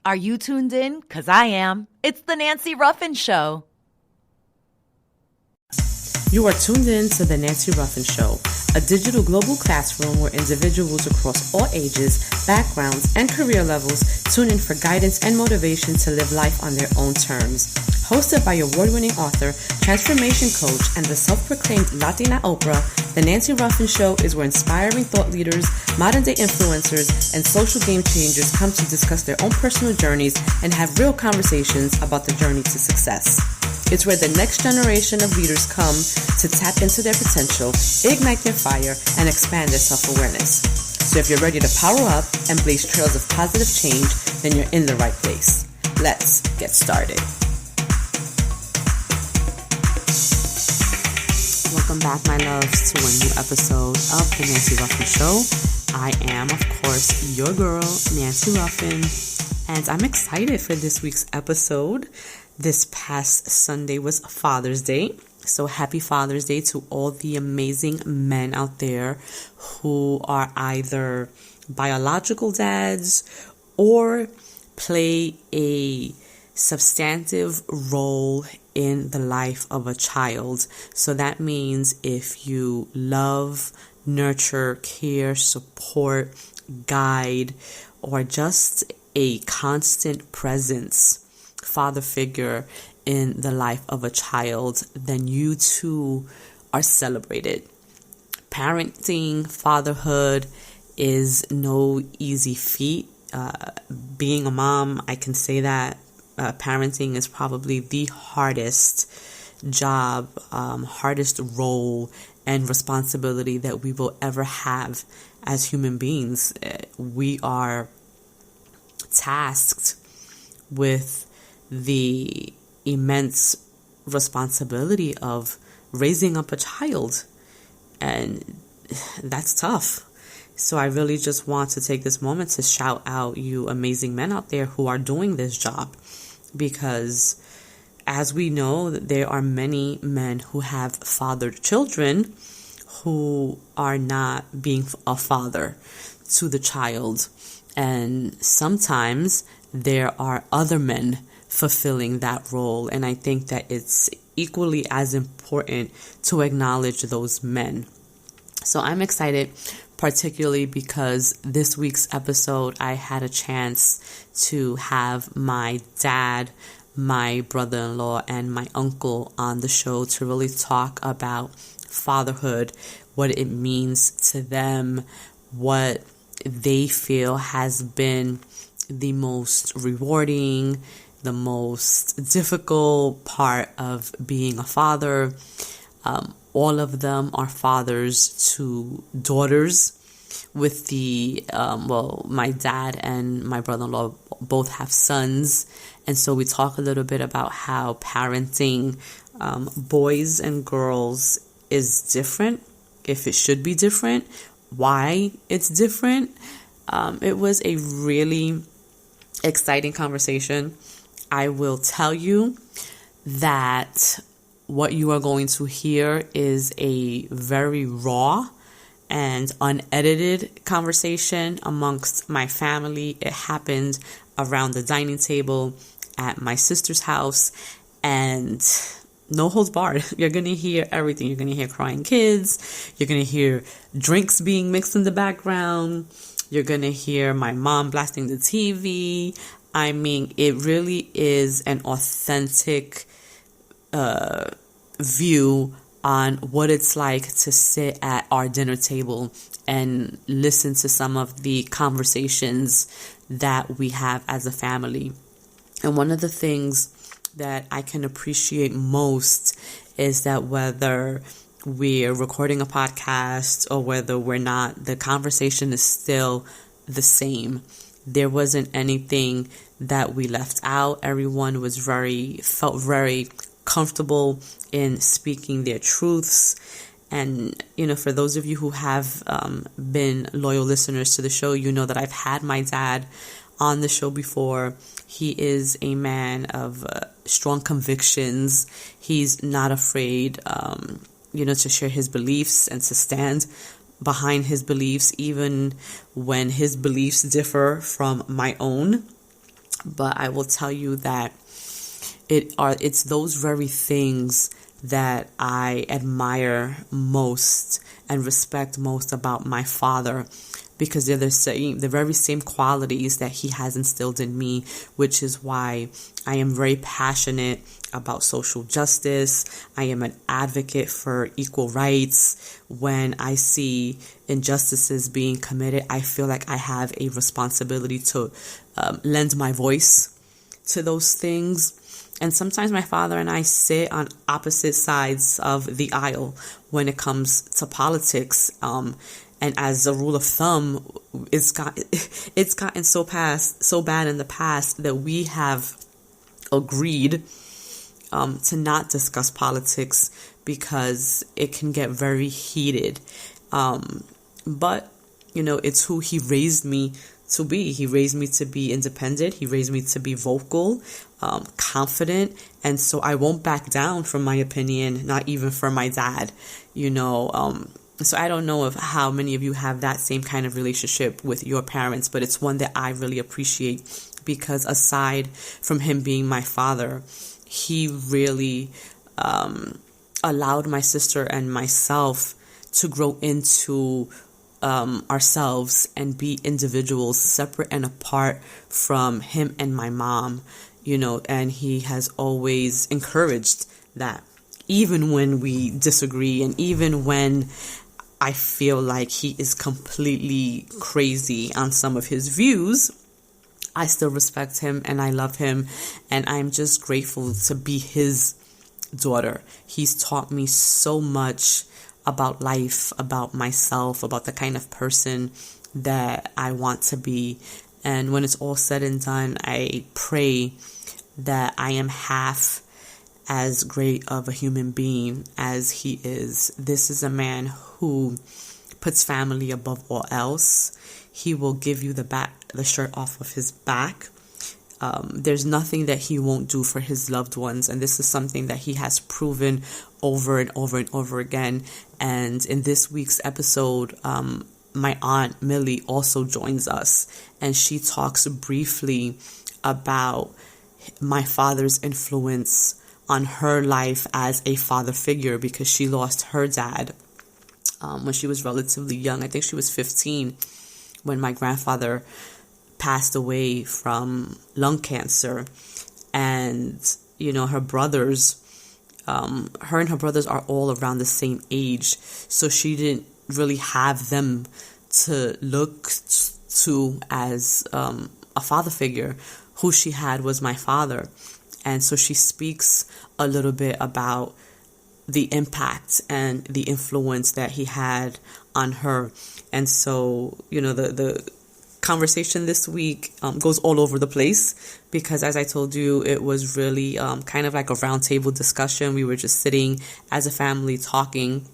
Are you tuned in? 'Cause I am. It's the Nancy Ruffin Show. You are tuned in to the Nancy Ruffin Show, a digital global classroom where individuals across all ages, backgrounds, and career levels tune in for guidance and motivation to live life on their own terms. Hosted by award-winning author, transformation coach, and the self-proclaimed Latina Oprah, the Nancy Ruffin Show is where inspiring thought leaders, modern-day influencers, and social game changers come to discuss their own personal journeys and have real conversations about the journey to success. It's where the next generation of leaders come to tap into their potential, ignite their fire, and expand their self-awareness. So if you're ready to power up and blaze trails of positive change, then you're in the right place. Let's get started. Welcome back, my loves, to a new episode of the Nancy Ruffin Show. I am, of course, your girl, Nancy Ruffin, and I'm excited for this week's episode. This past Sunday was Father's Day, so happy Father's Day to all the amazing men out there who are either biological dads or play a substantive role in the life of a child. So that means if you love, nurture, care, support, guide, or just a constant presence, father figure in the life of a child, then you too are celebrated. Parenting, fatherhood is no easy feat. Being a mom, I can say that parenting is probably the hardest job, hardest role and responsibility that we will ever have as human beings. We are tasked with the immense responsibility of raising up a child, and that's tough. So I really just want to take this moment to shout out you amazing men out there who are doing this job, because as we know, there are many men who have fathered children who are not being a father to the child, and sometimes there are other men fulfilling that role. And I think that it's equally as important to acknowledge those men. So I'm excited, particularly because this week's episode, I had a chance to have my dad, my brother-in-law, and my uncle on the show to really talk about fatherhood, what it means to them, what they feel has been the most rewarding, the most difficult part of being a father. All of them are fathers to daughters. With my dad and my brother-in-law both have sons. And so we talk a little bit about how parenting boys and girls is different, if it should be different, why it's different. It was a really exciting conversation. I will tell you that what you are going to hear is a very raw and unedited conversation amongst my family. It happened around the dining table at my sister's house, and no holds barred. You're going to hear everything. You're going to hear crying kids. You're going to hear drinks being mixed in the background. You're going to hear my mom blasting the TV. I mean, it really is an authentic view on what it's like to sit at our dinner table and listen to some of the conversations that we have as a family. And one of the things that I can appreciate most is that whether we're recording a podcast or whether we're not, the conversation is still the same. There wasn't anything that we left out. Everyone felt very comfortable in speaking their truths. And, for those of you who have been loyal listeners to the show, you know that I've had my dad on the show before. He is a man of strong convictions. He's not afraid, to share his beliefs and to stand behind his beliefs, even when his beliefs differ from my own. But I will tell you that it's those very things that I admire most and respect most about my father, because they're the very same qualities that he has instilled in me, which is why I am very passionate about social justice. I am an advocate for equal rights. When I see injustices being committed, I feel like I have a responsibility to lend my voice to those things. And sometimes my father and I sit on opposite sides of the aisle when it comes to politics. And as a rule of thumb, it's gotten so bad in the past that we have agreed to not discuss politics because it can get very heated. But, it's who he raised me to be. He raised me to be independent. He raised me to be vocal, confident. And so I won't back down from my opinion, not even for my dad, So I don't know how many of you have that same kind of relationship with your parents, but it's one that I really appreciate, because aside from him being my father, he really allowed my sister and myself to grow into ourselves and be individuals separate and apart from him and my mom, and he has always encouraged that, even when we disagree and even when I feel like he is completely crazy on some of his views, I still respect him and I love him, and I'm just grateful to be his daughter. He's taught me so much about life, about myself, about the kind of person that I want to be. And when it's all said and done, I pray that I am half as great of a human being as he is. This is a man who puts family above all else. He will give you the shirt off of his back. There's nothing that he won't do for his loved ones. And this is something that he has proven over and over and over again. And in this week's episode, my aunt Millie also joins us, and she talks briefly about my father's influence on her life as a father figure, because she lost her dad when she was relatively young. I think she was 15 when my grandfather passed away from lung cancer. And, her brothers, her and her brothers are all around the same age. So she didn't really have them to look to as a father figure. Who she had was my father. And so she speaks a little bit about the impact and the influence that he had on her. And so, the conversation this week goes all over the place, because as I told you, it was really kind of like a roundtable discussion. We were just sitting as a family talking,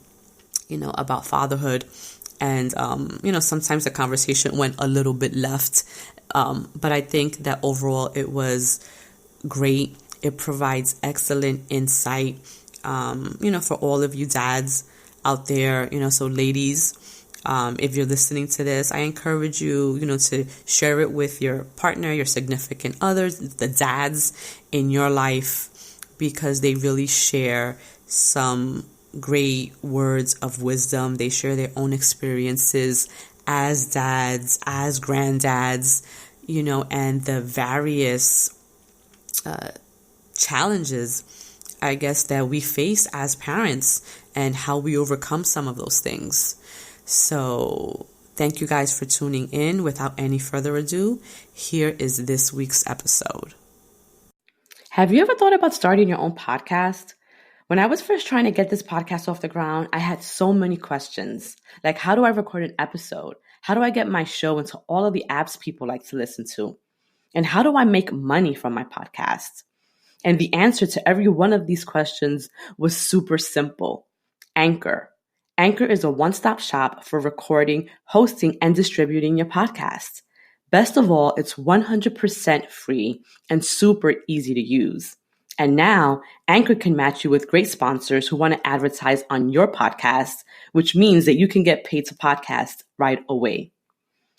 about fatherhood. And, sometimes the conversation went a little bit left. But I think that overall it was great. It provides excellent insight, for all of you dads out there, so ladies, if you're listening to this, I encourage you, to share it with your partner, your significant others, the dads in your life, because they really share some great words of wisdom. They share their own experiences as dads, as granddads, and the various challenges, I guess, that we face as parents and how we overcome some of those things. So thank you guys for tuning in. Without any further ado, here is this week's episode. Have you ever thought about starting your own podcast? When I was first trying to get this podcast off the ground, I had so many questions. Like, how do I record an episode? How do I get my show into all of the apps people like to listen to? And how do I make money from my podcast? And the answer to every one of these questions was super simple. Anchor. Anchor is a one-stop shop for recording, hosting, and distributing your podcast. Best of all, it's 100% free and super easy to use. And now, Anchor can match you with great sponsors who want to advertise on your podcast, which means that you can get paid to podcast right away.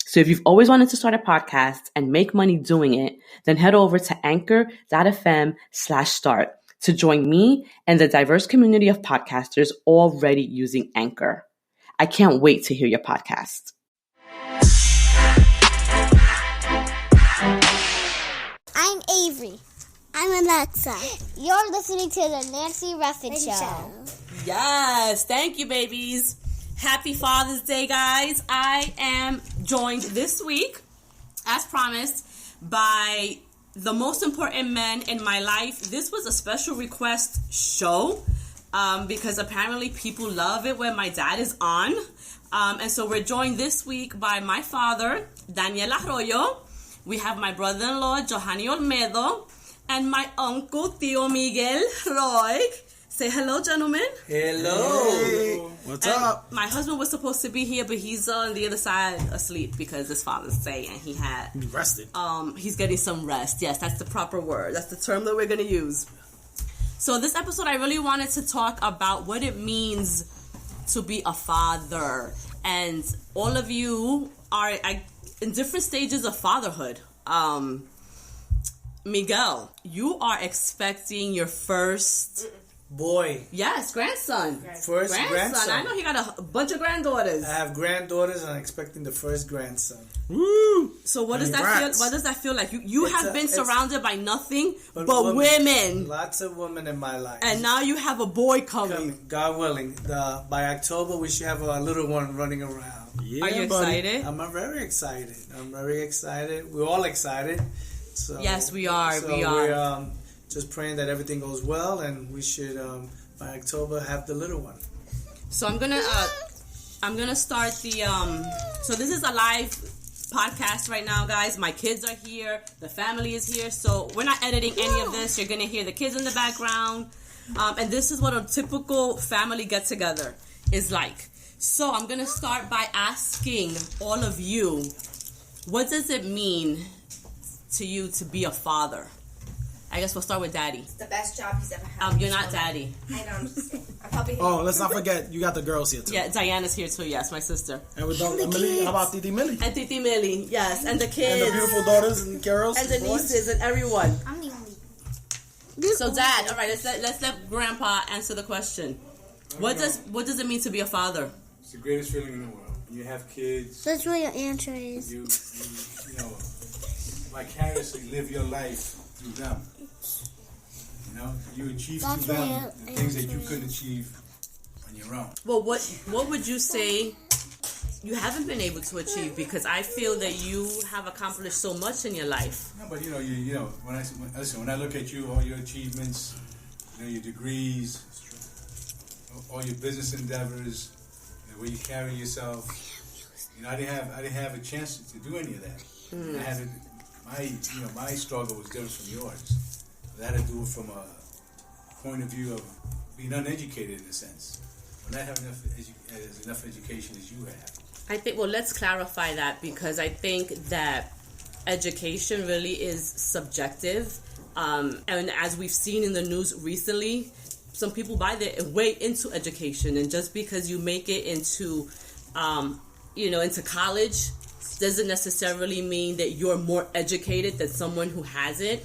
So if you've always wanted to start a podcast and make money doing it, then head over to anchor.fm/start to join me and the diverse community of podcasters already using Anchor. I can't wait to hear your podcast. I'm Avery. I'm Alexa. You're listening to the Nancy Ruffin Show. Yes, thank you, babies. Happy Father's Day, guys. I am joined this week, as promised, by the most important men in my life. This was a special request show because apparently people love it when my dad is on. And so we're joined this week by my father, Daniel Arroyo. We have my brother-in-law, Johanny Olmedo, and my uncle, Tío Miguel Roy. Say hello, gentlemen. Hello. Hey, what's up? My husband was supposed to be here, but he's on the other side asleep because it's Father's Day and he had... He rested. He's getting some rest. Yes, that's the proper word. That's the term that we're going to use. So this episode, I really wanted to talk about what it means to be a father. And all of you are in different stages of fatherhood. Miguel, you are expecting your first... boy. Yes, grandson. First grandson. I know he got a bunch of granddaughters. I have granddaughters and I'm expecting the first grandson. Woo! So what does that feel? What does that feel like? You have been surrounded by nothing but women. Lots of women in my life. And now you have a boy coming. God willing. By October we should have a little one running around. Yeah, are you excited? I'm very excited. We're all excited. So, yes, we are. So we're just praying that everything goes well, and we should by October have the little one. So I'm gonna start the So this is a live podcast right now, guys. My kids are here. The family is here. So we're not editing any of this. You're gonna hear the kids in the background, and this is what a typical family get together is like. So I'm gonna start by asking all of you, what does it mean to you to be a father? I guess we'll start with Daddy. It's the best job he's ever had. You're not Daddy. I know, I'm just saying. I'm probably let's not forget, you got the girls here too. Yeah, Diana's here too, yes, my sister. And with Millie, how about Titi Millie? And Titi Millie, yes, and the kids. And the beautiful daughters and girls. And the nieces and everyone. I'm the only. So Dad, all right, let's let Grandpa answer the question. What does it mean to be a father? It's the greatest feeling in the world. When you have kids. That's what your answer is. You know, vicariously live your life through them. You know, you achieve through them the things that you couldn't achieve on your own. Well, what would you say you haven't been able to achieve? Because I feel that you have accomplished so much in your life. No, but you know, when I look at you, all your achievements, your degrees, all your business endeavors, the way you carry yourself. I didn't have a chance to do any of that. I had my struggle was different from yours. I had to do it from a point of view of being uneducated in a sense. When I have enough education as you have. I think, let's clarify that, because I think that education really is subjective. And as we've seen in the news recently, some people buy their way into education. And just because you make it into college doesn't necessarily mean that you're more educated than someone who hasn't.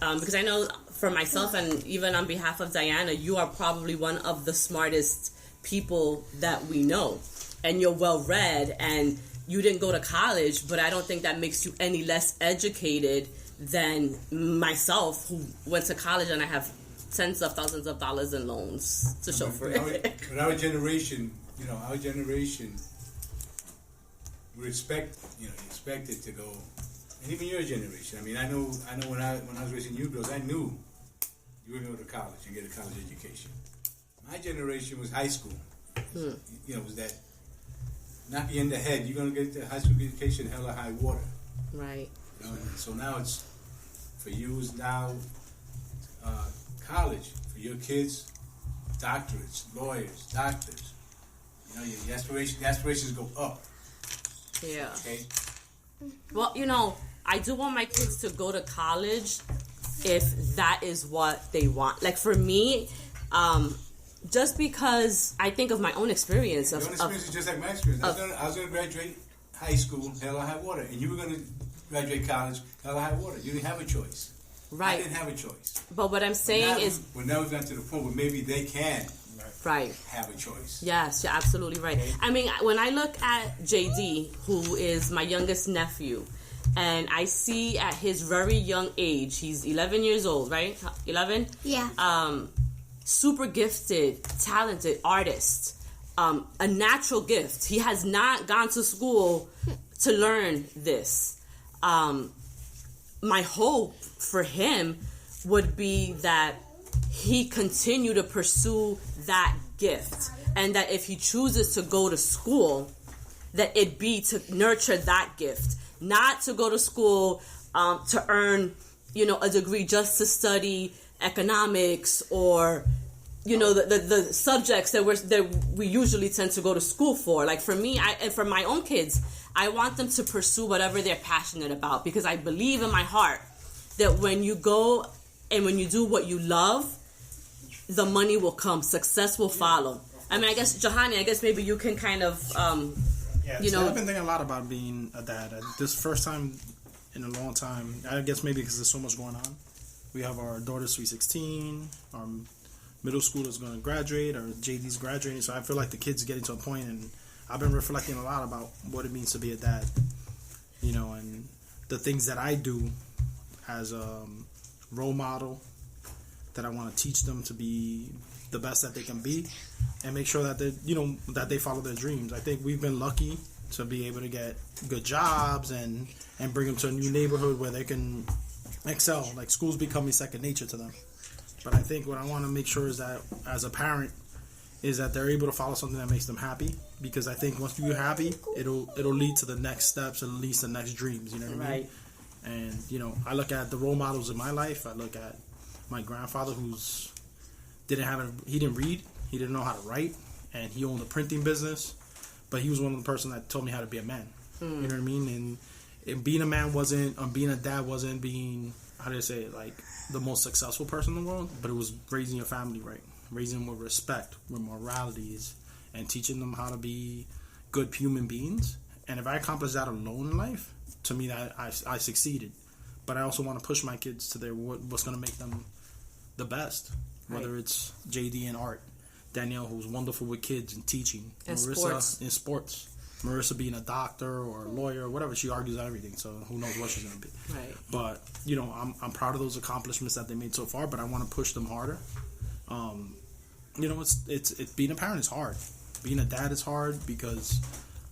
Because I know for myself, and even on behalf of Diana, you are probably one of the smartest people that we know. And you're well-read, and you didn't go to college, but I don't think that makes you any less educated than myself, who went to college, and I have tens of thousands of dollars in loans to show for it. But our generation, we expect it to go. And even your generation. I mean, I know when I was raising you girls, I knew you were going to go to college and get a college education. My generation was high school. Was that knock you in the head. You're going to get the high school education, hell or high water. Right. And so now it's, for you is now college. For your kids, doctorates, lawyers, doctors. Your aspirations go up. Yeah. Okay. Well, I do want my kids to go to college if that is what they want. Like for me, just because I think of my own experience. Your own experience is just like my experience. I was going to graduate high school, hell or high water, and you were going to graduate college, hell or high water. You didn't have a choice. Right. I didn't have a choice. But what I'm saying is... Well, now we've gotten to the point where maybe they can have a choice. Yes, you're absolutely right. Okay. I mean, when I look at JD, who is my youngest nephew, and I see at his very young age, he's 11 years old, right? 11? Yeah. Super gifted, talented artist. A natural gift. He has not gone to school to learn this. My hope for him would be that he continue to pursue that gift, and that if he chooses to go to school, that it be to nurture that gift, not to go to school to earn, a degree just to study economics or the subjects that we usually tend to go to school for. Like for me, and for my own kids, I want them to pursue whatever they're passionate about, because I believe in my heart that when you go and when you do what you love, the money will come, success will follow. I mean, I guess, Johanny, maybe you can kind of, I've been thinking a lot about being a dad. This first time in a long time, I guess maybe because there's so much going on. We have our daughter, Sweet 16, our middle school is going to graduate, or JD's graduating, so I feel like the kids are getting to a point, and I've been reflecting a lot about what it means to be a dad, and the things that I do as a role model, that I want to teach them to be the best that they can be, and make sure that they, that they follow their dreams. I think we've been lucky to be able to get good jobs and bring them to a new neighborhood where they can excel. Like, school's becoming second nature to them. But I think what I want to make sure is that, as a parent, is that they're able to follow something that makes them happy. Because I think once you're happy, it'll lead to the next steps, and at least the next dreams. You know what I mean? And I look at the role models in my life. I look at my grandfather, he didn't read, he didn't know how to write, and he owned a printing business. But he was one of the person that told me how to be a man. You know what I mean? And being a man being a dad wasn't being, how do I say it, like the most successful person in the world, but it was raising your family right, raising them with respect, with moralities, and teaching them how to be good human beings. And if I accomplish that alone in life, to me, that I succeeded. But I also want to push my kids to what's going to make them the best, whether it's JD in art, Danielle, who's wonderful with kids and teaching, and Marissa in sports, Marissa being a doctor or a lawyer or whatever. She argues everything, so who knows what she's going to be. Right. But I'm proud of those accomplishments that they made so far, but I want to push them harder. It's being a parent is hard. Being a dad is hard because.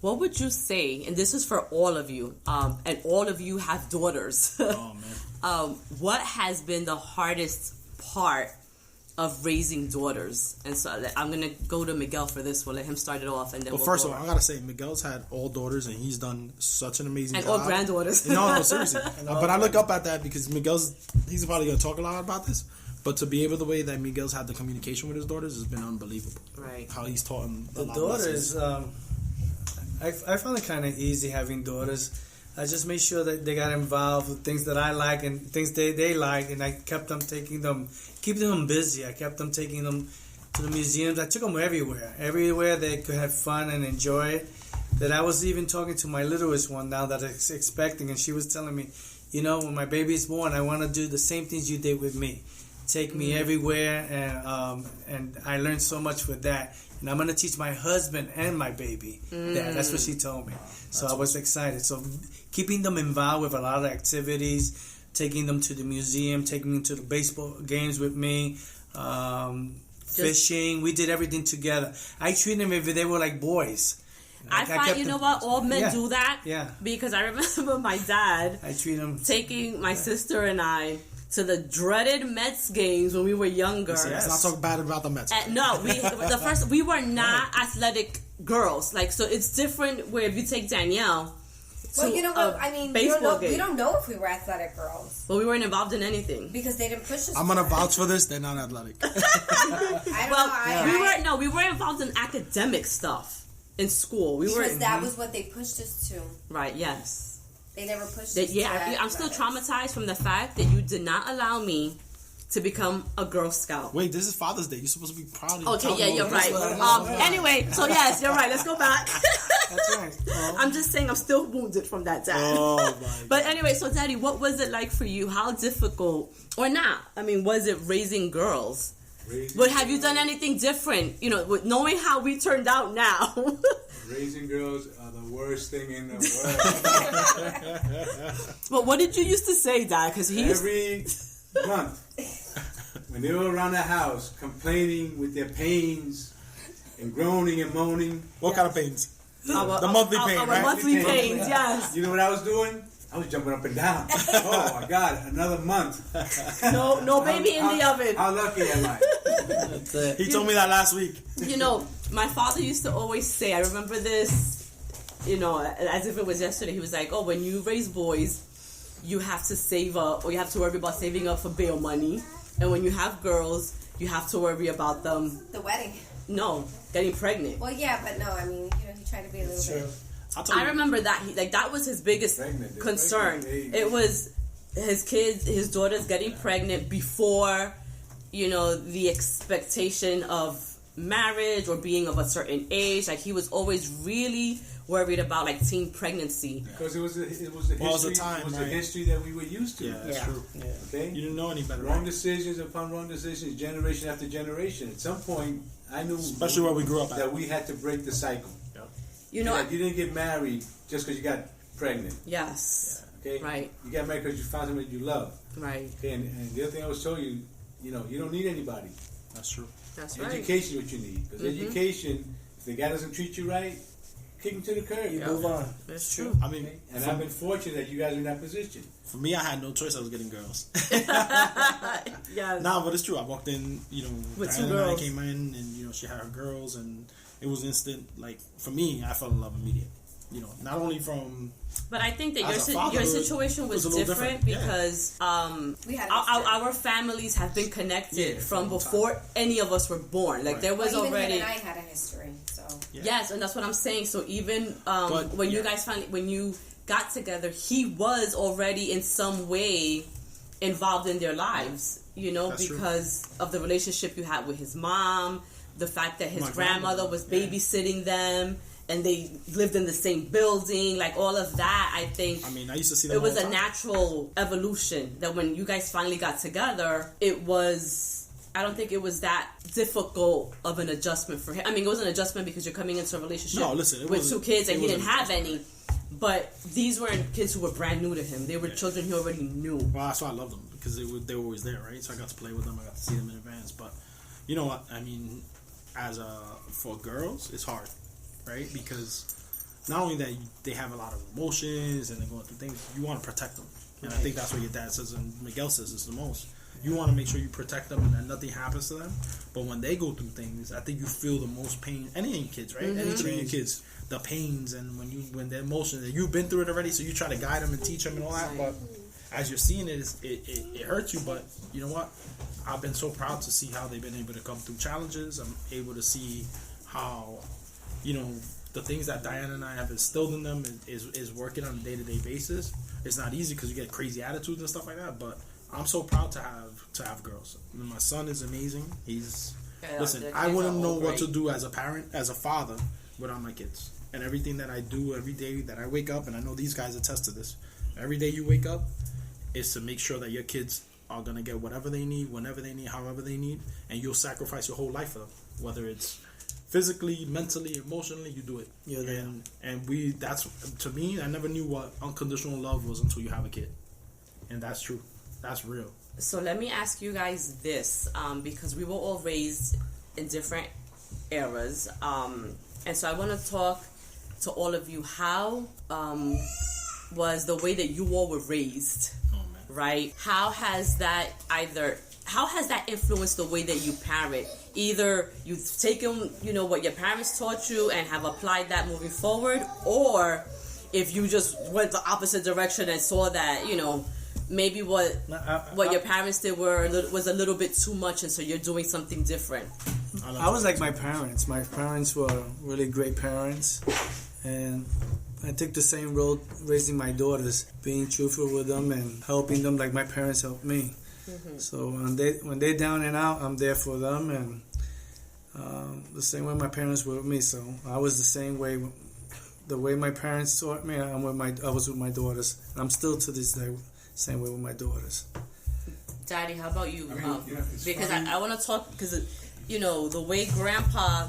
What would you say, and this is for all of you, and all of you have daughters. Oh, man. What has been the hardest part of raising daughters? And so I'm going to go to Miguel for this. We'll let him start it off. And then first of all, I got to say, Miguel's had all daughters, and he's done such an amazing job. And all granddaughters. No, seriously. But I look up at that because he's probably going to talk a lot about this. But to be able the way that Miguel's had the communication with his daughters has been unbelievable. Right. How he's taught them the daughters. I found it kind of easy having daughters. I just made sure that they got involved with things that I like and things they like, and I kept them keeping them busy. I kept them taking them to the museums. I took them everywhere they could have fun and enjoy it. That I was even talking to my littlest one now that is expecting, and she was telling me, when my baby is born, I want to do the same things you did with me. Take me everywhere, and I learned so much with that. And I'm going to teach my husband and my baby that. That's what she told me. So I was excited. So keeping them involved with a lot of activities, taking them to the museum, taking them to the baseball games with me, fishing. We did everything together. I treat them if they were like boys. I find, all men do that. Yeah. Because I remember my dad taking my sister and I to the dreaded Mets games when we were younger. Let's not talk bad about the Mets. No, we were not athletic girls. Like, so it's different where if you take Danielle. Well, you know what? I mean, we don't know if we were athletic girls. Well, we weren't involved in anything because they didn't push us. I'm gonna vouch for this. They're not athletic. We were involved in academic stuff in school. That was what they pushed us to. Right. Yes. They never pushed us. I'm still traumatized from the fact that you did not allow me to become a Girl Scout. Wait, this is Father's Day. You're supposed to be proud of Okay, yeah, you're right. Anyway, so yes, you're right. Let's go back. That's right. I'm just saying I'm still wounded from that, Dad. Oh, my But anyway, so Daddy, what was it like for you? How difficult, or not? I mean, was it raising girls? But have you done anything different? You know, with knowing how we turned out now. Raising girls are the worst thing in the world. But what did you used to say, Dad? Because every month, when they were around the house complaining with their pains and groaning and moaning. What kind of pains? The monthly pain, our right? monthly pains, yes. You know what I was doing? I was jumping up and down. Oh my God, another month. No baby in the oven. How lucky am I? He told me that last week. You know, my father used to always say, I remember this, you know, as if it was yesterday. He was like, oh, when you raise boys, you have to save up, or you have to worry about saving up for bail money. And when you have girls, you have to worry about them. The wedding. No, getting pregnant. Well, yeah, but no, I mean, you know, he tried to be a little bit. I remember that that was his biggest concern. It was his daughters getting pregnant before, you know, the expectation of marriage or being of a certain age. Like, he was always really worried about like teen pregnancy. Because it was the history that we were used to. Yeah, that's true. Yeah. Okay, you didn't know any better. Wrong decisions upon wrong decisions, generation after generation. At some point, I knew, especially where we grew up, that we had to break the cycle. You know, you didn't get married just because you got pregnant. Yes. Yeah. Okay. Right. You got married because you found somebody you love. Right. Okay. And the other thing I was telling you, you know, you don't need anybody. That's true. That's right. Education is what you need. Because education, if the guy doesn't treat you right, kick him to the curb. You move on. That's true. I mean, and I've been fortunate that you guys are in that position. For me, I had no choice. I was getting girls. Yeah. Nah, but it's true. I walked in, you know, with Diana two girls. and I came in, and you know, she had her girls, and it was instant. Like, for me, I fell in love immediately. You know, not only from. But I think that your situation was different because we had our families have been connected from before any of us were born. Like, there was even already. Him and I had a history, so. Yeah. Yes, and that's what I'm saying. So even when you guys when you got together, he was already in some way involved in their lives. You know, that's because of the relationship you had with his mom, the fact that his grandmother was babysitting them. And they lived in the same building, like all of that. I think. I mean, I used to see that. It was a natural evolution that when you guys finally got together, it was. I don't think it was that difficult of an adjustment for him. I mean, it was an adjustment because you're coming into a relationship with two kids and he didn't have any. But these weren't kids who were brand new to him. They were children he already knew. Well, that's why I loved them because they were always there, right? So I got to play with them. I got to see them in advance. But you know what? I mean, for girls, it's hard. Right? Because not only that they have a lot of emotions and they're going through things, you want to protect them. And I think that's what your dad says and Miguel says is the most. You want to make sure you protect them and that nothing happens to them. But when they go through things, I think you feel the most pain. Any kids, right? Any of your kids, the pains and when the emotions, and you've been through it already, so you try to guide them and teach them and all that. But as you're seeing it, it hurts you. But you know what? I've been so proud to see how they've been able to come through challenges. I'm able to see how. You know, the things that Diana and I have instilled in them is working on a day-to-day basis. It's not easy because you get crazy attitudes and stuff like that, but I'm so proud to have girls. I mean, my son is amazing. Listen, I wouldn't know what to do as a parent, as a father, without my kids. And everything that I do every day that I wake up, and I know these guys attest to this, every day you wake up is to make sure that your kids are going to get whatever they need, whenever they need, however they need, and you'll sacrifice your whole life for them, whether it's physically, mentally, emotionally, you do it. Yeah, and that's, to me, I never knew what unconditional love was until you have a kid. And that's true. That's real. So let me ask you guys this, because we were all raised in different eras. And so I want to talk to all of you. How was the way that you all were raised, right? How has that influenced the way that you parent? Either you've taken, you know, what your parents taught you and have applied that moving forward, or if you just went the opposite direction and saw that, you know, maybe what your parents did was a little bit too much, and so you're doing something different. I was like my parents. My parents were really great parents, and I took the same road raising my daughters, being truthful with them and helping them like my parents helped me. So when they're down and out, I'm there for them, and the same way my parents were with me. So I was the same way. The way my parents taught me, I was with my daughters, and I'm still to this day same way with my daughters. Daddy, how about you? Because funny. I want to talk because the way Grandpa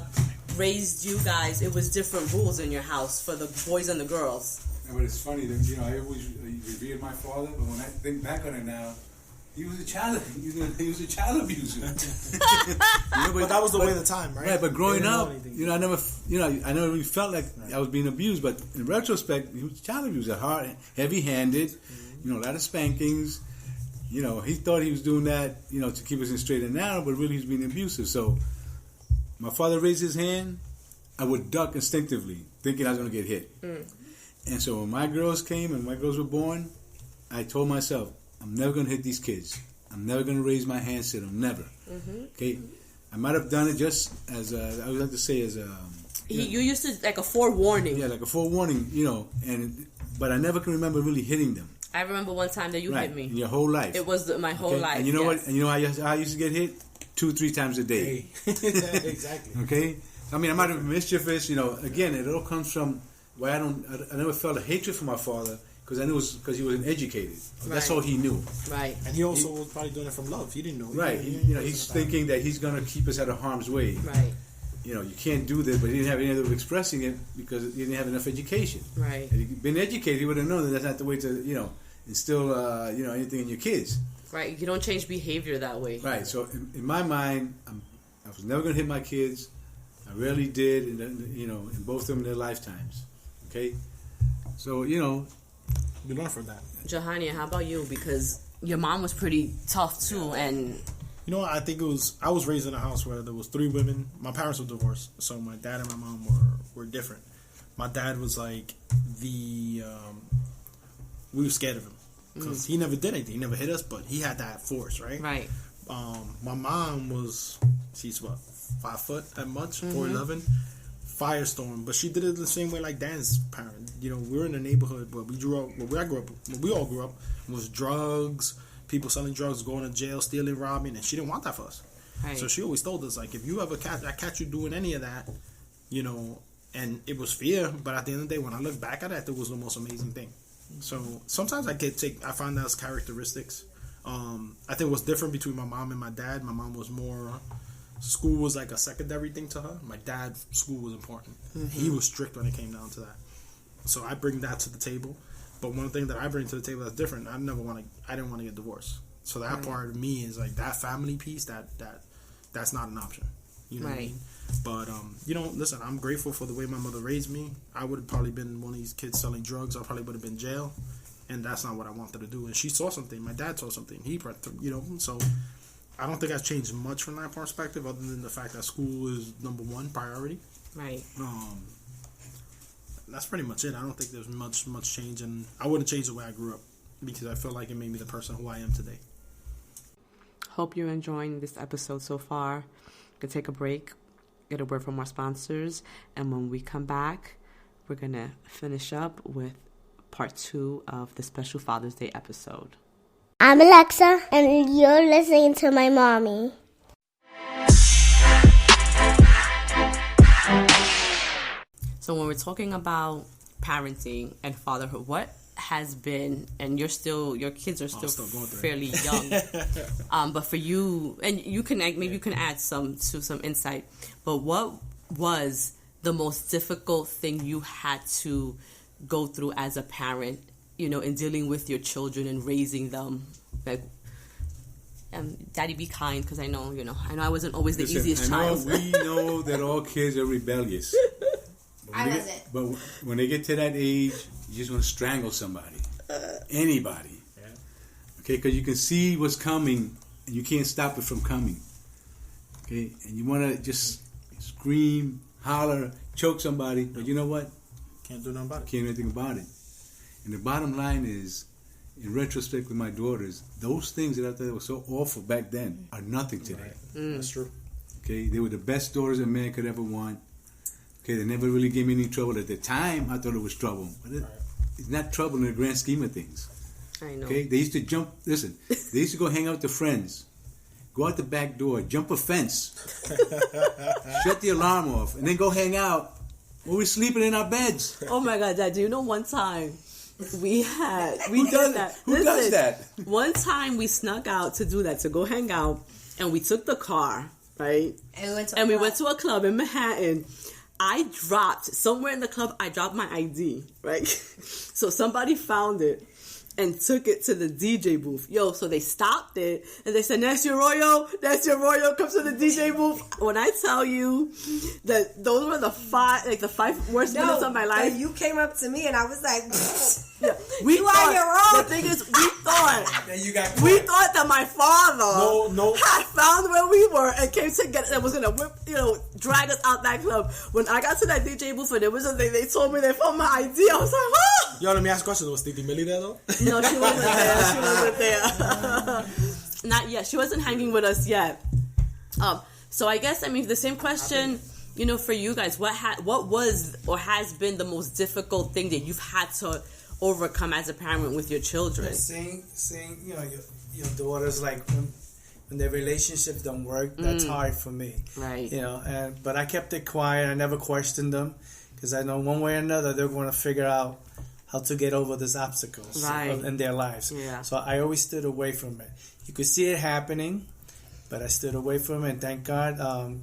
raised you guys, it was different rules in your house for the boys and the girls. Yeah, but it's funny that I always revered my father, but when I think back on it now, he was a child. He was a child abuser. But that was the way of the time, right? Right, but growing up, I never, I never really felt like I was being abused. But in retrospect, he was a child abuser, hard, heavy-handed. A lot of spankings. He thought he was doing that, to keep us in straight and narrow, but really he was being abusive. So my father raised his hand, I would duck instinctively, thinking I was going to get hit. And so when my girls came and my girls were born, I told myself, I'm never going to hit these kids. I'm never going to raise my hands to them. Never. Okay? I might have done it just as I would like to say as a... You used to, like a forewarning. Yeah, like a forewarning, but I never can remember really hitting them. I remember one time that you hit me. In your whole life. It was my whole life. And you know what? And you know how I used to get hit? 2-3 times a day. Exactly. Okay? I mean, I might have been mischievous. Again, it all comes from why I never felt a hatred for my father, because I knew it was because he wasn't educated. That's all he knew. Right. And he also was probably doing it from love. He didn't know. Right. He's thinking that he's going to keep us out of harm's way. Right. You can't do this, but he didn't have any other way of expressing it because he didn't have enough education. Right. Had he been educated, he would have known that that's not the way to, instill, anything in your kids. Right. You don't change behavior that way. Right. So in my mind, I was never going to hit my kids. I rarely did, in both of them in their lifetimes. Okay? So, you learn from that. Jahania, how about you? Because your mom was pretty tough too, and... I think I was raised in a house where there was 3 women. My parents were divorced, so my dad and my mom were different. My dad was like we were scared of him because he never did anything. He never hit us, but he had that force, right? Right. My mom she's what, 5 foot at much, 4'11", firestorm, but she did it the same way like Dan's parents. We were in a neighborhood where we all grew up was drugs. People selling drugs, going to jail, stealing, robbing, and she didn't want that for us. Right. So she always told us, like, if you ever catch you doing any of that, and it was fear, but at the end of the day, when I look back at it, it was the most amazing thing. So sometimes I find that as characteristics. I think what's different between my mom and my dad, my mom was more, school was like a secondary thing to her. My dad, school was important. He was strict when it came down to that. So I bring that to the table. But one thing that I bring to the table that's different, I didn't want to get divorced. So that part of me is like that family piece that's not an option. You know what I mean? But listen, I'm grateful for the way my mother raised me. I would have probably been one of these kids selling drugs. I probably would have been in jail, and that's not what I wanted to do. And she saw something. My dad saw something. So I don't think I've changed much from that perspective, other than the fact that school is number 1 priority. Right. That's pretty much it. I don't think there's much change, and I wouldn't change the way I grew up because I feel like it made me the person who I am today. Hope you're enjoying this episode so far. We can take a break, get a word from our sponsors, and when we come back, we're going to finish up with part 2 of the special Father's Day episode. I'm Alexa, and you're listening to my mommy. So when we're talking about parenting and fatherhood, what has been, and your kids are still fairly young, but for you, and you can you can add some insight, but what was the most difficult thing you had to go through as a parent, in dealing with your children and raising them? Like, Daddy, be kind, because I know I wasn't always the easiest child. We know that all kids are rebellious. I wasn't. But when they get to that age, you just want to strangle somebody. Anybody. Yeah. Okay, because you can see what's coming, and you can't stop it from coming. Okay, and you want to just scream, holler, choke somebody, but you know what? Can't do nothing about it. Can't do anything about it. And the bottom line is, in retrospect with my daughters, those things that I thought were so awful back then are nothing today. Right. That's true. Okay, they were the best daughters a man could ever want. Okay, they never really gave me any trouble. At the time, I thought it was trouble. But it's not trouble in the grand scheme of things. I know. Okay, they used to jump. Listen, they used to go hang out with their friends, go out the back door, jump a fence, shut the alarm off, and then go hang out while we're sleeping in our beds. Oh my God, Dad! Do you know one time we Who does that? Who does that? One time we snuck out to do that, to go hang out, and we took the car, right? And we went to a club in Manhattan. I dropped somewhere in the club. I dropped my ID, right? So somebody found it and took it to the DJ booth. Yo, so they stopped it and they said, "That's your Royo, come to the DJ booth." When I tell you that those were the five worst minutes of my life. You came up to me and I was like, yeah, you on your own. The thing is, we thought that my father No. had found where we were and came to get it and was gonna drag us out that club. When I got to that DJ booth and they told me they found my ID, I was like, oh! Yo, let me ask a question. Was Titi Millie there though? No, she wasn't there. Not yet. She wasn't hanging with us yet. So I guess, the same question, for you guys, what was or has been the most difficult thing that you've had to overcome as a parent with your children? Seeing your daughters, like when their relationships don't work, that's hard for me. Right. But I kept it quiet. I never questioned them because I know one way or another they're going to figure out how to get over these obstacles in their lives. Yeah. So I always stood away from it. You could see it happening, but I stood away from it. And thank God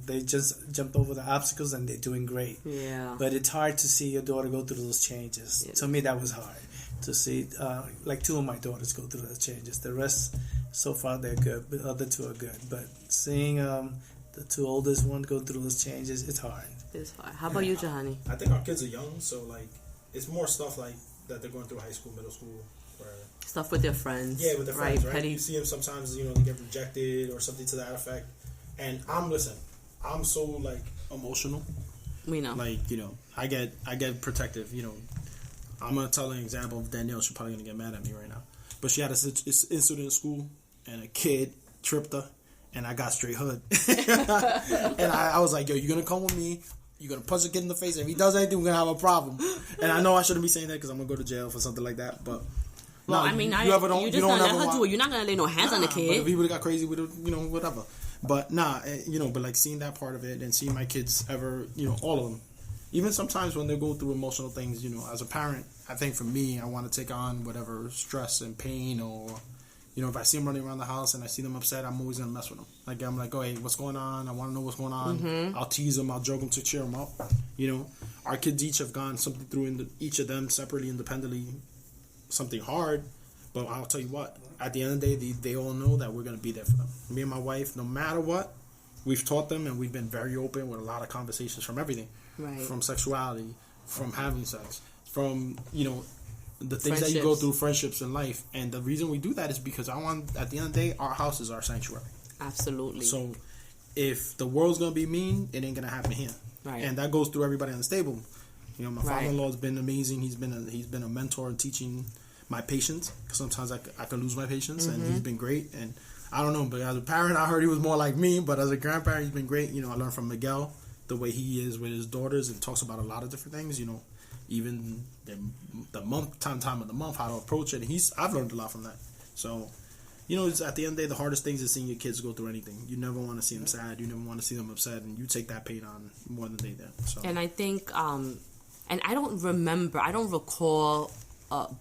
they just jumped over the obstacles and they're doing great. Yeah. But it's hard to see your daughter go through those changes. Yeah. To me, that was hard to see. Like two of my daughters go through those changes. The rest, so far, they're good. But the other two are good. But seeing the two oldest ones go through those changes, it's hard. It's hard. How about you, Johanny? I think our kids are young, so it's more stuff like that they're going through high school, middle school, where stuff with their friends. Yeah, with their friends, right? Petty. You see them sometimes, they get rejected or something to that effect. And I'm so emotional. We know. I get protective. I'm gonna tell an example of Danielle. She's probably gonna get mad at me right now, but she had an incident in school, and a kid tripped her, and I got straight hood. And I was like, "Yo, you're gonna come with me. You're going to punch a kid in the face. If he does anything, we're going to have a problem." And I know I shouldn't be saying that because I'm going to go to jail for something like that. But well, you're just going to let her do it. You're not going to lay no hands on the kid. But if he would have got crazy with it, whatever. But but seeing that part of it and seeing my kids ever, all of them. Even sometimes when they go through emotional things, as a parent, I think for me, I want to take on whatever stress and pain or... if I see them running around the house and I see them upset, I'm always going to mess with them. I'm like, "Oh, hey, what's going on? I want to know what's going on." Mm-hmm. I'll tease them. I'll joke them to cheer them up. Our kids each have gone something through each of them separately, independently, something hard. But I'll tell you what, at the end of the day, they all know that we're going to be there for them. Me and my wife, no matter what, we've taught them and we've been very open with a lot of conversations from everything. Right. From sexuality, from having sex, from, the things that you go through, friendships in life. And the reason we do that is because at the end of the day, our house is our sanctuary. Absolutely. So if the world's going to be mean, it ain't going to happen here. Right. And that goes through everybody on the table. My father-in-law has been amazing. He's been a mentor in teaching my patience. Because sometimes I can lose my patience, and he's been great. And I don't know, but as a parent, I heard he was more like me. But as a grandparent, he's been great. I learned from Miguel the way he is with his daughters and talks about a lot of different things, even the time of the month, how to approach it. I've learned a lot from that. So, it's at the end of the day, the hardest things is seeing your kids go through anything. You never want to see them sad. You never want to see them upset, and you take that pain on more than they did. So. And I think, and I don't recall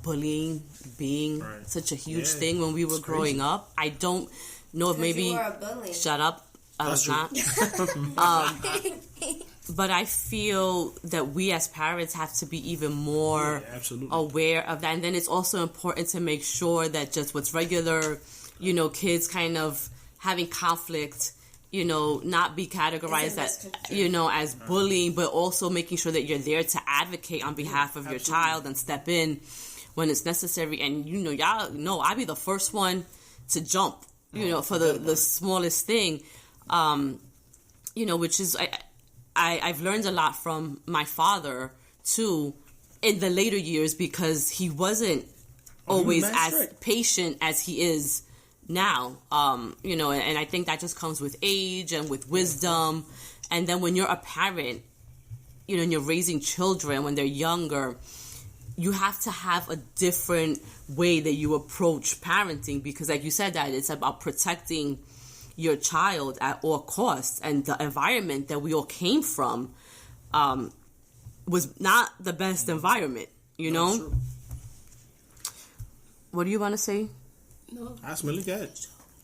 bullying being such a huge thing when we were growing up. I don't know if maybe... You were a bully. Shut up. I was not. But I feel that we as parents have to be even more aware of that. And then it's also important to make sure that just what's regular, kids kind of having conflict, not be categorized as bullying, but also making sure that you're there to advocate on behalf of your child and step in when it's necessary. And, y'all know I'll be the first one to jump, for the smallest thing, which is... I've learned a lot from my father, too, in the later years because he wasn't always as patient as he is now, and I think that just comes with age and with wisdom. And then when you're a parent, and you're raising children when they're younger, you have to have a different way that you approach parenting, because like you said, that it's about protecting your child at all costs, and the environment that we all came from was not the best environment, you know? True. What do you want to say? No. Ask Millie, go ahead.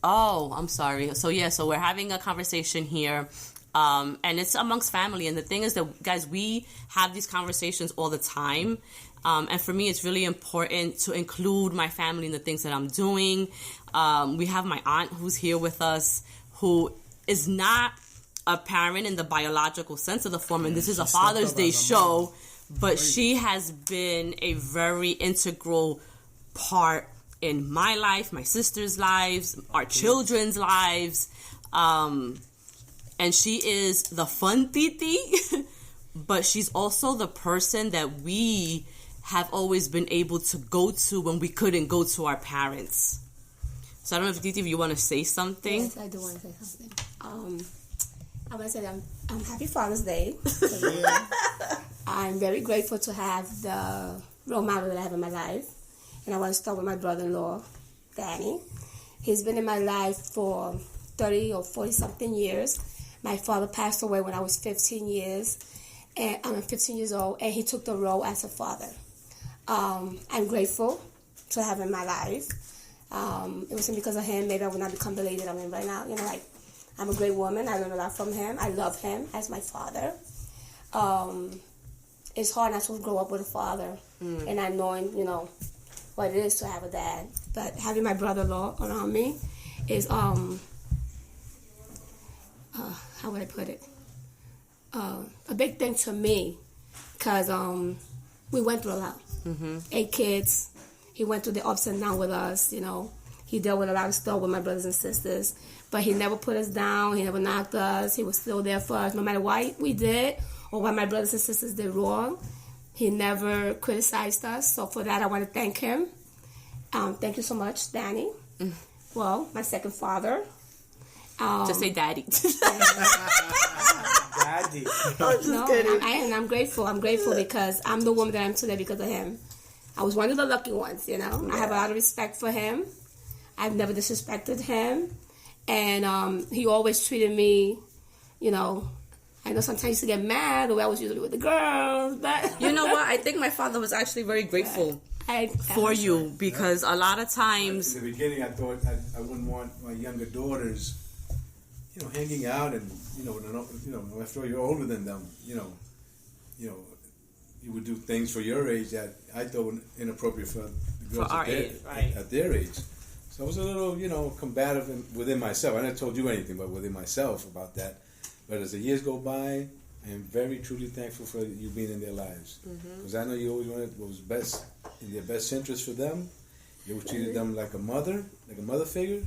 Oh, I'm sorry. So we're having a conversation here, and it's amongst family. And the thing is that, guys, we have these conversations all the time. And for me, it's really important to include my family in the things that I'm doing. We have my aunt who's here with us, who is not a parent in the biological sense of the form. And this is a Father's Day show, but she has been a very integral part in my life, my sister's lives, our children's lives. And she is the fun titi, but she's also the person that we have always been able to go to when we couldn't go to our parents. So I don't know if Titi, if you want to say something. Yes, I do want to say something. I want to say that I'm happy Father's Day. I'm very grateful to have the role model that I have in my life. And I want to start with my brother-in-law, Danny. He's been in my life for 30 or 40-something years. My father passed away when I was 15 years. And I'm 15 years old, and he took the role as a father. I'm grateful to have him in my life. It wasn't because of him. Maybe I would not become the lady that I'm in right now. You know, like, I'm a great woman. I learned a lot from him. I love him as my father. It's hard not to grow up with a father and not knowing, you know, what it is to have a dad. But having my brother-in-law around me is, how would I put it? A big thing to me, because we went through a lot. 8 kids. He went through the ups and downs with us, you know. He dealt with a lot of stuff with my brothers and sisters. But he never put us down. He never knocked us. He was still there for us. No matter what we did or what my brothers and sisters did wrong, he never criticized us. So for that, I want to thank him. Thank you so much, Danny. Well, my second father. Just say daddy. Daddy. I'm grateful. I'm grateful because I'm the woman that I am today because of him. I was one of the lucky ones, you know. Yeah. I have a lot of respect for him. I've never disrespected him. And he always treated me, you know, I know sometimes I used to get mad the way I was usually with the girls, but... You know what? I think my father was actually very grateful for you, because a lot of times... In the beginning, I thought I wouldn't want my younger daughters, you know, hanging out and, you know, after you're older than them, you know, you would do things for your age that I thought were inappropriate for the girls at their age. So I was a little, you know, combative within myself. I never told you anything, but within myself about that. But as the years go by, I am very truly thankful for you being in their lives. Because I know you always wanted what was best in their best interest for them. You always treated them like a mother figure.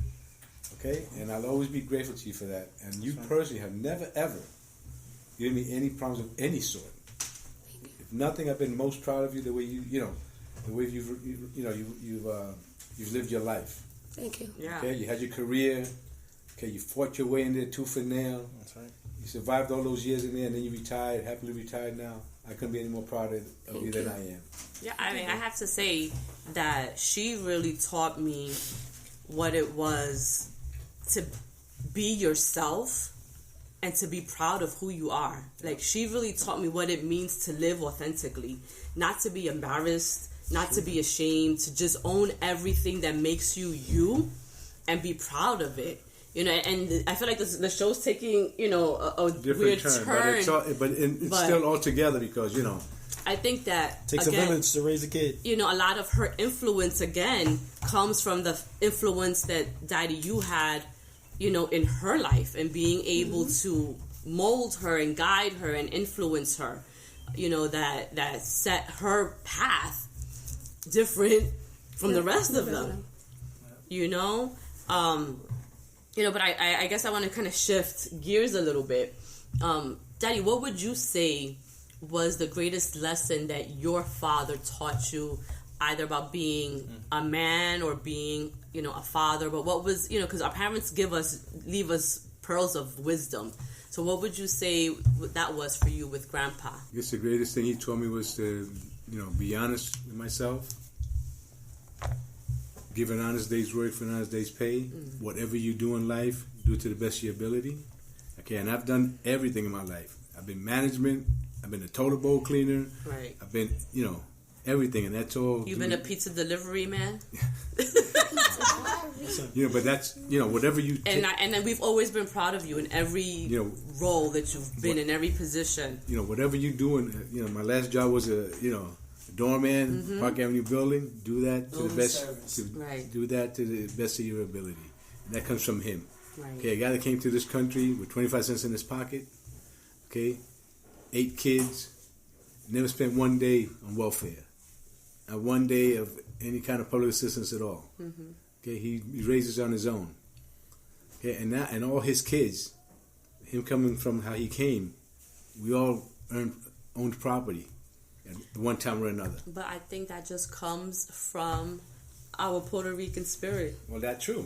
Okay? And I'll always be grateful to you for that. And you personally have never, ever given me any problems of any sort. If nothing, I've been most proud of you the way you've lived your life. Thank you. Yeah. Okay, you had your career. Okay, you fought your way in there tooth and nail. That's right. You survived all those years in there, and then you retired, happily retired now. I couldn't be any more proud of you than I am. Yeah, I mean, I have to say that she really taught me what it was to be yourself and to be proud of who you are. Like, she really taught me what it means to live authentically, not to be embarrassed, not to be ashamed, to just own everything that makes you you and be proud of it. You know, and I feel like the show's taking, you know, a different weird turn. But it's still all together because, you know. I think that takes a village to raise a kid. You know, a lot of her influence, again, comes from the influence that Daddy, you had, you know, in her life, and being able to mold her and guide her and influence her, you know, that set her path different from the rest of them, you know? You know, but I guess I want to kind of shift gears a little bit. Daddy, what would you say was the greatest lesson that your father taught you, either about being a man or being, you know, a father? But what was, you know, because our parents leave us pearls of wisdom. So what would you say that was for you with Grandpa? I guess the greatest thing he taught me was to be honest with myself. Give an honest day's work for an honest day's pay. Whatever you do in life, do it to the best of your ability. Okay, and I've done everything in my life. I've been management. I've been a toilet bowl cleaner. Right. I've been, everything, and that's all. You've been a pizza delivery man. But that's whatever you. And then we've always been proud of you in every role that you've been in, every position. Whatever you doing. My last job was a doorman, Park Avenue building. Do that to the best. Do that to the best of your ability, and that comes from him. Right. Okay, a guy that came to this country with 25 cents in his pocket. Okay, 8 kids, never spent one day on welfare, not one day of any kind of public assistance at all. Okay, he raises on his own. Okay, and all his kids, him coming from how he came, we all owned property at one time or another. But I think that just comes from our Puerto Rican spirit. Well, that's true.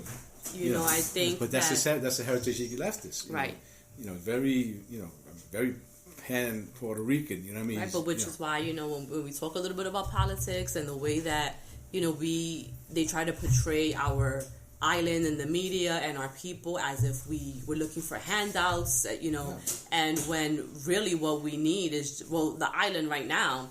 I think. But that's the heritage he left us. Right. Very pan Puerto Rican. You know what I mean? Right, but which is why when we talk a little bit about politics and the way that they try to portray our island in the media and our people as if we were looking for handouts, and when really what we need is, the island right now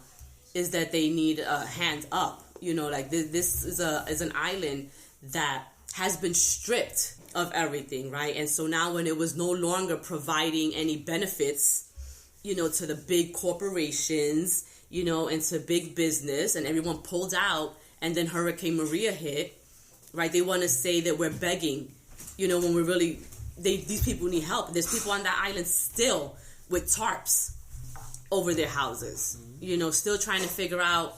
is that they need a hand up. This is an island that has been stripped of everything, right? And so now when it was no longer providing any benefits, to the big corporations, and to big business, and everyone pulled out, and then Hurricane Maria hit, right? They want to say that we're begging, when we're really, these people need help. There's people on that island still with tarps over their houses, still trying to figure out.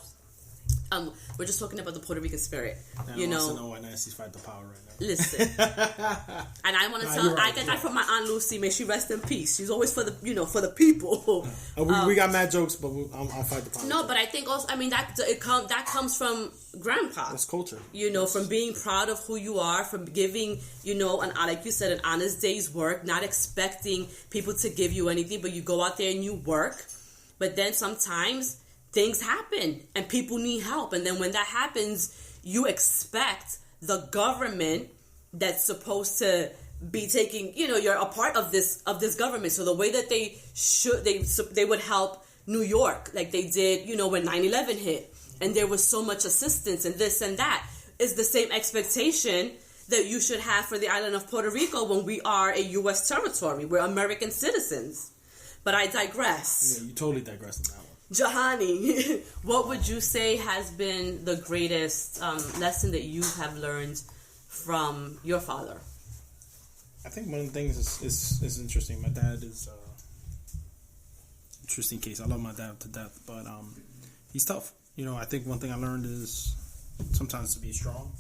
We're just talking about the Puerto Rican spirit. I also know why Nancy's fighting the power right now. Listen, and I want to tell. I get that from my Aunt Lucy. May she rest in peace. She's always for the for the people. We got mad jokes, but I'll fight the power. No, but I think also, that comes from Grandpa. That's culture. From being proud of who you are, from giving like you said, an honest day's work, not expecting people to give you anything, but you go out there and you work. But then sometimes things happen and people need help, and then when that happens, you expect the government that's supposed to be taking, you're a part of this government. So the way that they would help New York, like they did, when 9/11 hit, and there was so much assistance and this and that, is the same expectation that you should have for the island of Puerto Rico when we are a U.S. territory. We're American citizens. But I digress. Yeah, you totally digress on that one. Jahani, what would you say has been the greatest lesson that you have learned from your father? I think one of the things is interesting. My dad is interesting case. I love my dad to death, but he's tough. I think one thing I learned is sometimes to be strong.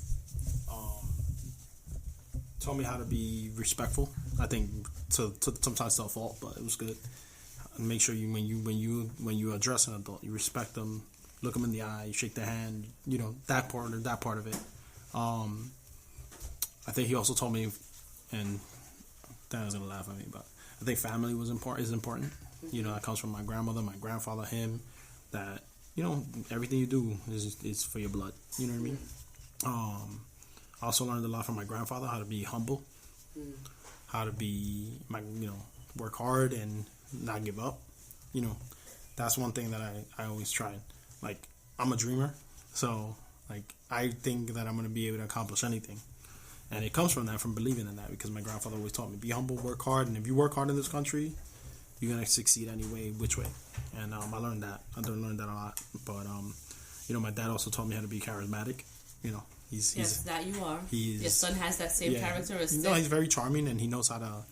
Told me how to be respectful. I think to sometimes to a fault, but it was good. And make sure when you address an adult, you respect them, look them in the eye, you shake their hand. That part of it. I think he also told me, and Dan's gonna laugh at me, but I think family is important. That comes from my grandmother, my grandfather, him. That everything you do is for your blood. You know what I mean? I also learned a lot from my grandfather, how to be humble, how to be work hard and not give up. That's one thing that I always tried. Like, I'm a dreamer, so I think that I'm going to be able to accomplish anything. And it comes from believing in that, because my grandfather always taught me, be humble, work hard, and if you work hard in this country, you're going to succeed anyway, which way. And I learned that. I learned that a lot. But, my dad also taught me how to be charismatic. He's that you are. Your son has that same characteristic. He's very charming, and he knows how to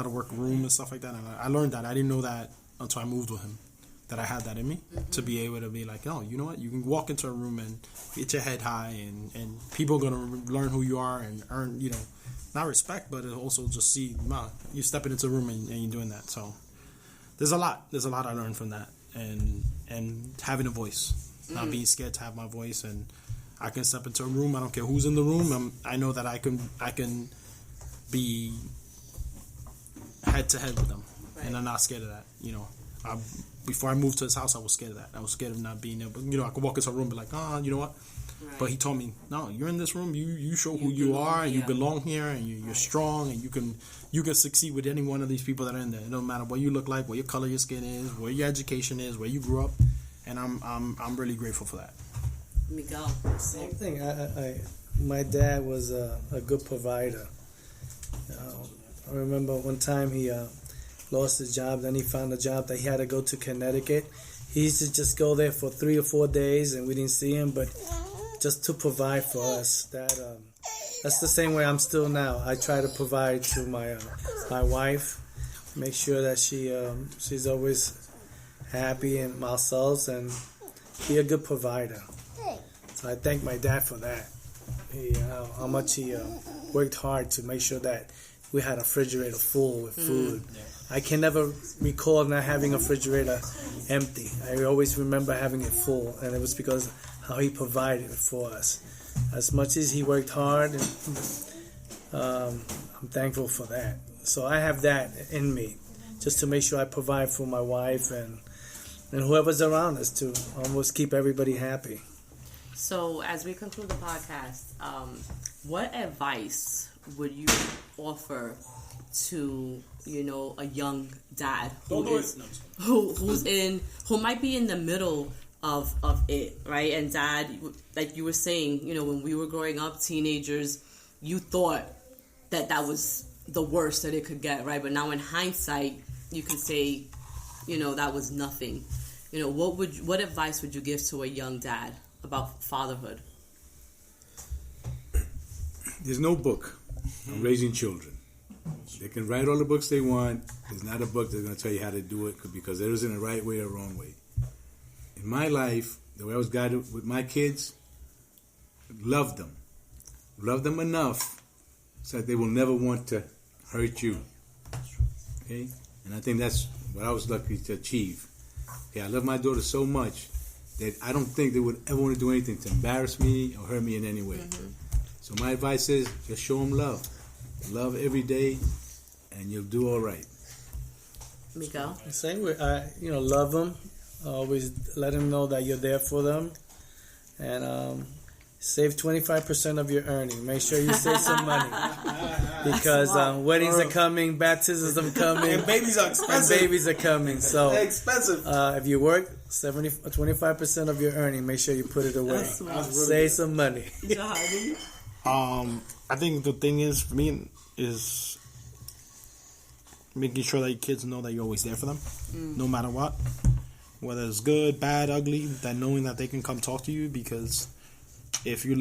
work a room and stuff like that. And I learned that. I didn't know that until I moved with him, that I had that in me, to be able to be like, oh, you know what? You can walk into a room and get your head high, and people are going to learn who you are and earn, not respect, but also just see, you stepping into a room and you're doing that. So there's a lot I learned from that, and having a voice, not being scared to have my voice. And I can step into a room. I don't care who's in the room. I know that I can be head to head with them, right. And I'm not scared of that. before I moved to his house, I was scared of that. I was scared of not being able. I could walk into a room and be like, you know what? Right. But he told me, no, you're in this room. You show who you are, and you belong here, and you're strong, and you can succeed with any one of these people that are in there. It don't matter what you look like, what your color your skin is, where your education is, where you grew up, and I'm really grateful for that. Miguel, same thing. My dad was a good provider. I remember one time he lost his job, then he found a job that he had to go to Connecticut. He used to just go there for 3 or 4 days, and we didn't see him, but just to provide for us. That's the same way I'm still now. I try to provide to my wife, make sure that she's always happy and ourselves, and be a good provider. So I thank my dad for that. How much he worked hard to make sure that we had a refrigerator full with food. I can never recall not having a refrigerator empty. I always remember having it full, and it was because how he provided for us. As much as he worked hard, I'm thankful for that. So I have that in me, just to make sure I provide for my wife and whoever's around us to almost keep everybody happy. So as we conclude the podcast, what advice would you offer to a young dad who might be in the middle of it, right? And dad, like you were saying, when we were growing up, teenagers, you thought that was the worst that it could get, right? But now in hindsight, you can say, that was nothing. What advice would you give to a young dad about fatherhood? There's no book on raising children. They can write all the books they want. There's not a book that's going to tell you how to do it, because there isn't a right way or a wrong way. In my life, the way I was guided with my kids, love them enough so that they will never want to hurt you. Okay? And I think that's what I was lucky to achieve. Okay, I love my daughter so much that I don't think they would ever want to do anything to embarrass me or hurt me in any way. Mm-hmm. So my advice is just show them love. Love every day, and you'll do all right. Miguel? Same way, love them. Always let them know that you're there for them. And save 25% of your earning. Make sure you save some money. Because weddings are coming, baptisms are coming. And babies are expensive. And babies are coming. So they're expensive. If you work 25% of your earning, make sure you put it away. Save some money. I think the thing is, for me, is making sure that your kids know that you're always there for them, no matter what. Whether it's good, bad, ugly, that knowing that they can come talk to you, because if you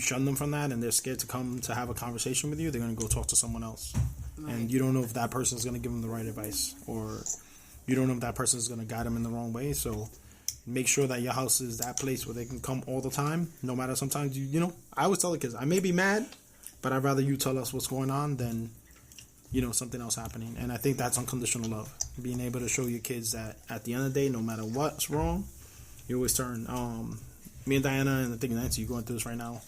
shun them from that and they're scared to come to have a conversation with you, they're going to go talk to someone else. Right. And you don't know if that person is going to give them the right advice, or you don't know if that person is going to guide them in the wrong way. So make sure that your house is that place where they can come all the time, no matter. Sometimes, I always tell the kids, I may be mad, but I'd rather you tell us what's going on than, something else happening. And I think that's unconditional love. Being able to show your kids that at the end of the day, no matter what's wrong, you always turn. Me and Diana, and I think Nancy, you're going through this right now,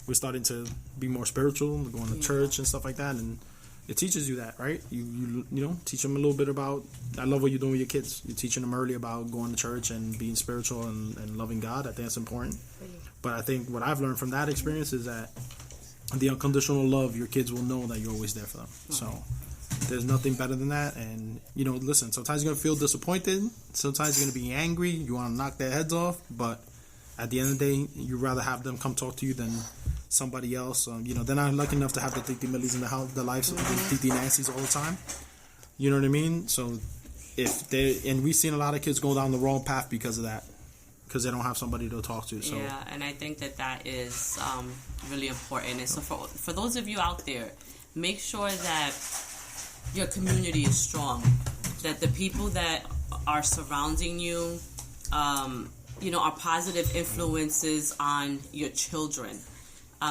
we're starting to be more spiritual, we're going to church and stuff like that, and it teaches you that, right? You teach them a little bit about, I love what you're doing with your kids. You're teaching them early about going to church and being spiritual and loving God. I think that's important. But I think what I've learned from that experience is that the unconditional love, your kids will know that you're always there for them. So there's nothing better than that. And, listen, sometimes you're going to feel disappointed. Sometimes you're going to be angry. You want to knock their heads off. But at the end of the day, you'd rather have them come talk to you than somebody else. They're not lucky enough to have the Titi Millies in the house, the lives of the Titi Nancy's all the time. You know what I mean? So and we've seen a lot of kids go down the wrong path because of that, because they don't have somebody to talk to. So yeah, and I think that is really important. And so for those of you out there, make sure that your community is strong, that the people that are surrounding you, are positive influences on your children.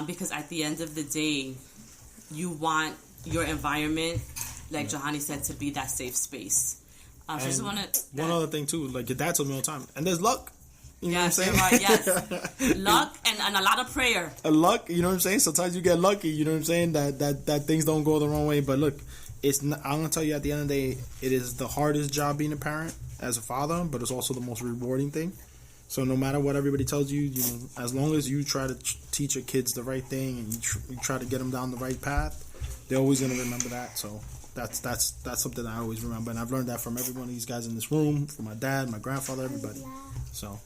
Because at the end of the day, you want your environment, like Johanny said, to be that safe space. One other thing too, like your dad told me all the time, and there's luck. You know what I'm saying? Right, yes. Luck and a lot of prayer. Luck, you know what I'm saying? Sometimes you get lucky, you know what I'm saying? That things don't go the wrong way. But look, I'm gonna tell you, at the end of the day, it is the hardest job being a parent as a father, but it's also the most rewarding thing. So no matter what everybody tells you, as long as you try to teach your kids the right thing and you try to get them down the right path, they're always gonna remember that. So that's something I always remember, and I've learned that from every one of these guys in this room, from my dad, my grandfather, everybody. So.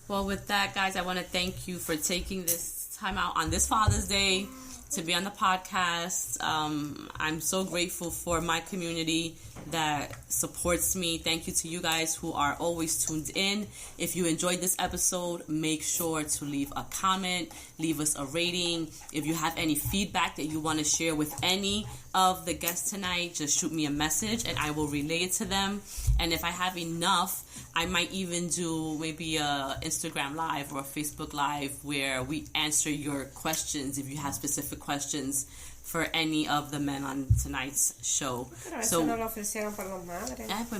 Well, with that, guys, I want to thank you for taking this time out on this Father's Day to be on the podcast. I'm so grateful for my community that supports me. Thank you to you guys who are always tuned in. If you enjoyed this episode, make sure to leave a comment, leave us a rating. If you have any feedback that you want to share with any of the guests tonight, just shoot me a message and I will relay it to them. And if I have enough, I might even do maybe a Instagram Live or a Facebook Live where we answer your questions if you have specific questions for any of the men on tonight's show. So, pues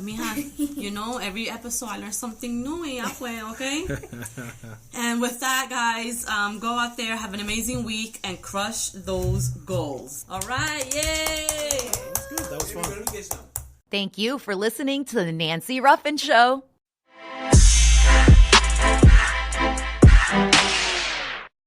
mija, every episode I learn something new, okay? And with that, guys, go out there, have an amazing week, and crush those goals. All right, yay! That was fun. Thank you for listening to the Nancy Ruffin Show.